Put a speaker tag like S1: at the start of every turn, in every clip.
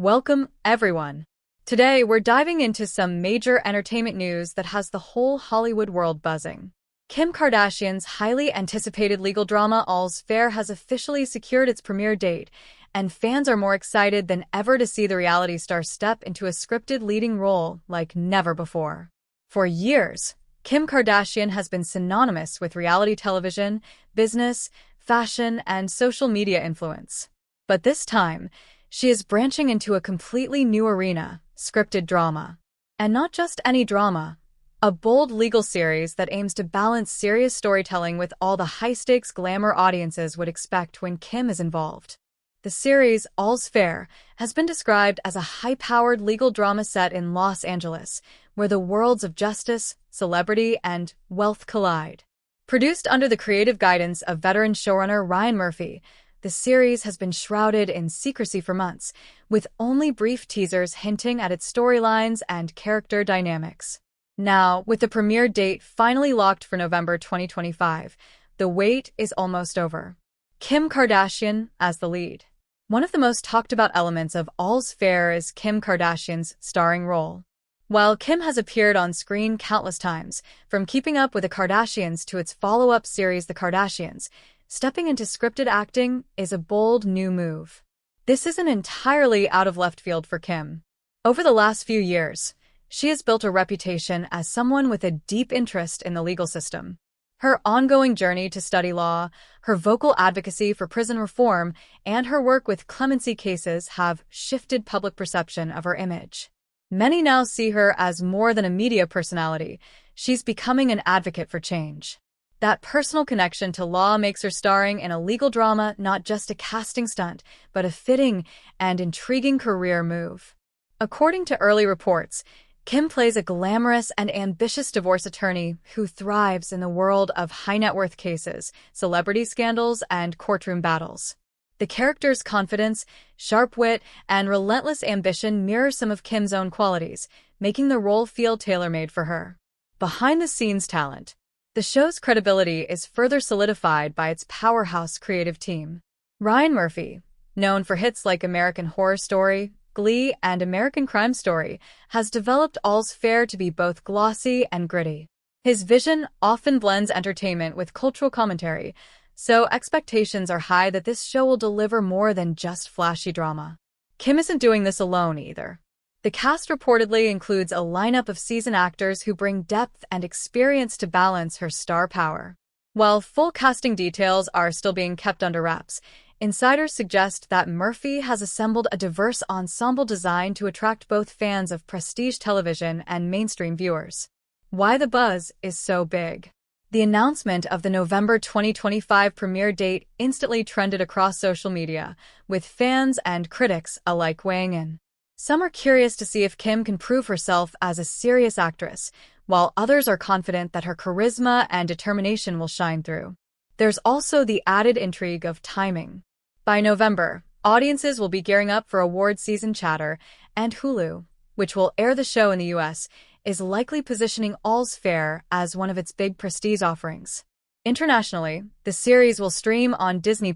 S1: Welcome, everyone. Today, we're diving into some major entertainment news that has the whole Hollywood world buzzing. Kim Kardashian's highly anticipated legal drama All's Fair has officially secured its premiere date, and fans are more excited than ever to see the reality star step into a scripted leading role like never before. For years, Kim Kardashian has been synonymous with reality television, business, fashion, and social media influence. But this time, she is branching into a completely new arena, scripted drama. And not just any drama, a bold legal series that aims to balance serious storytelling with all the high-stakes glamour audiences would expect when Kim is involved. The series, All's Fair, has been described as a high-powered legal drama set in Los Angeles, where the worlds of justice, celebrity, and wealth collide. Produced under the creative guidance of veteran showrunner Ryan Murphy, the series has been shrouded in secrecy for months, with only brief teasers hinting at its storylines and character dynamics. Now, with the premiere date finally locked for November 2025, the wait is almost over. Kim Kardashian as the lead. One of the most talked about elements of All's Fair is Kim Kardashian's starring role. While Kim has appeared on screen countless times, from Keeping Up with the Kardashians to its follow-up series The Kardashians, stepping into scripted acting is a bold new move. This isn't entirely out of left field for Kim. Over the last few years, she has built a reputation as someone with a deep interest in the legal system. Her ongoing journey to study law, her vocal advocacy for prison reform, and her work with clemency cases have shifted public perception of her image. Many now see her as more than a media personality. She's becoming an advocate for change. That personal connection to law makes her starring in a legal drama not just a casting stunt, but a fitting and intriguing career move. According to early reports, Kim plays a glamorous and ambitious divorce attorney who thrives in the world of high-net-worth cases, celebrity scandals, and courtroom battles. The character's confidence, sharp wit, and relentless ambition mirror some of Kim's own qualities, making the role feel tailor-made for her. Behind-the-scenes talent. The show's credibility is further solidified by its powerhouse creative team. Ryan Murphy, known for hits like American Horror Story, Glee, and American Crime Story, has developed All's Fair to be both glossy and gritty. His vision often blends entertainment with cultural commentary, so expectations are high that this show will deliver more than just flashy drama. Kim isn't doing this alone either. The cast reportedly includes a lineup of seasoned actors who bring depth and experience to balance her star power. While full casting details are still being kept under wraps, insiders suggest that Murphy has assembled a diverse ensemble designed to attract both fans of prestige television and mainstream viewers. Why the buzz is so big? The announcement of the November 2025 premiere date instantly trended across social media, with fans and critics alike weighing in. Some are curious to see if Kim can prove herself as a serious actress, while others are confident that her charisma and determination will shine through. There's also the added intrigue of timing. By November, audiences will be gearing up for award season chatter, and Hulu, which will air the show in the US, is likely positioning All's Fair as one of its big prestige offerings. Internationally, the series will stream on Disney+,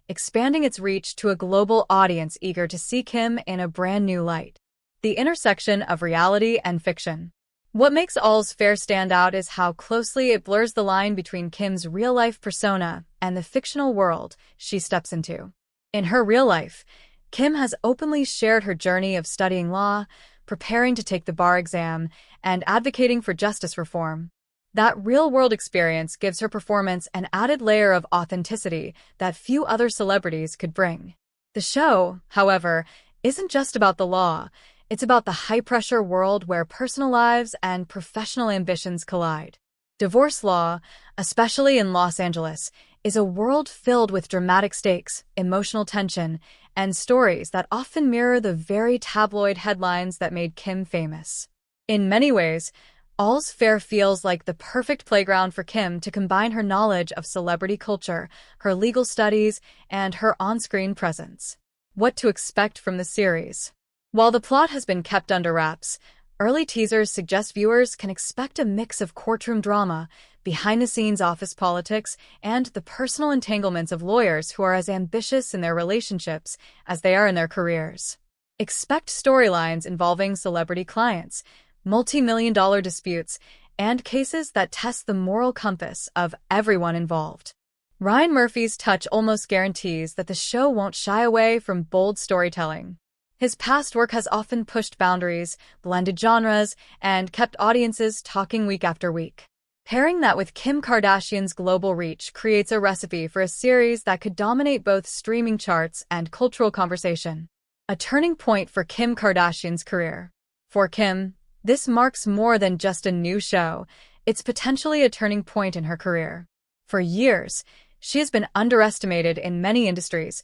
S1: expanding its reach to a global audience eager to see Kim in a brand new light. The intersection of reality and fiction. What makes All's Fair stand out is how closely it blurs the line between Kim's real-life persona and the fictional world she steps into. In her real life, Kim has openly shared her journey of studying law, preparing to take the bar exam, and advocating for justice reform. That real-world experience gives her performance an added layer of authenticity that few other celebrities could bring. The show, however, isn't just about the law. It's about the high-pressure world where personal lives and professional ambitions collide. Divorce law, especially in Los Angeles, is a world filled with dramatic stakes, emotional tension, and stories that often mirror the very tabloid headlines that made Kim famous. In many ways, All's Fair feels like the perfect playground for Kim to combine her knowledge of celebrity culture, her legal studies, and her on-screen presence. What to expect from the series? While the plot has been kept under wraps, early teasers suggest viewers can expect a mix of courtroom drama, behind-the-scenes office politics, and the personal entanglements of lawyers who are as ambitious in their relationships as they are in their careers. Expect storylines involving celebrity clients, multi-million-dollar disputes, and cases that test the moral compass of everyone involved. Ryan Murphy's touch almost guarantees that the show won't shy away from bold storytelling. His past work has often pushed boundaries, blended genres, and kept audiences talking week after week. Pairing that with Kim Kardashian's global reach creates a recipe for a series that could dominate both streaming charts and cultural conversation. A turning point for Kim Kardashian's career. For Kim, this marks more than just a new show. It's potentially a turning point in her career. For years, she has been underestimated in many industries,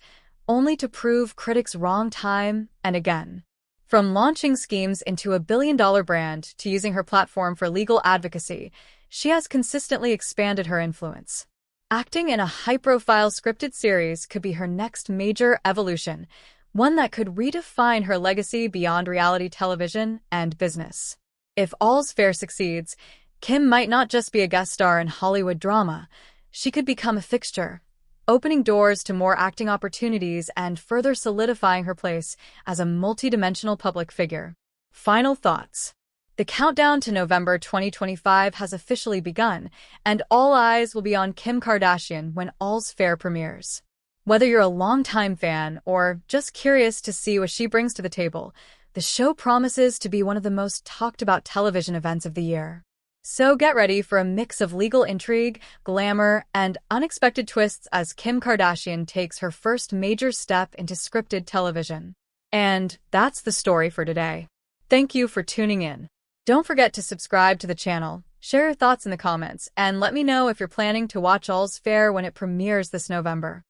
S1: only to prove critics wrong time and again. From launching schemes into a billion-dollar brand to using her platform for legal advocacy, she has consistently expanded her influence. Acting in a high-profile scripted series could be her next major evolution, one that could redefine her legacy beyond reality television and business. If All's Fair succeeds, Kim might not just be a guest star in Hollywood drama. She could become a fixture, opening doors to more acting opportunities and further solidifying her place as a multidimensional public figure. Final thoughts. The countdown to November 2025 has officially begun, and all eyes will be on Kim Kardashian when All's Fair premieres. Whether you're a longtime fan or just curious to see what she brings to the table, the show promises to be one of the most talked about television events of the year. So get ready for a mix of legal intrigue, glamour, and unexpected twists as Kim Kardashian takes her first major step into scripted television. And that's the story for today. Thank you for tuning in. Don't forget to subscribe to the channel, share your thoughts in the comments, and let me know if you're planning to watch All's Fair when it premieres this November.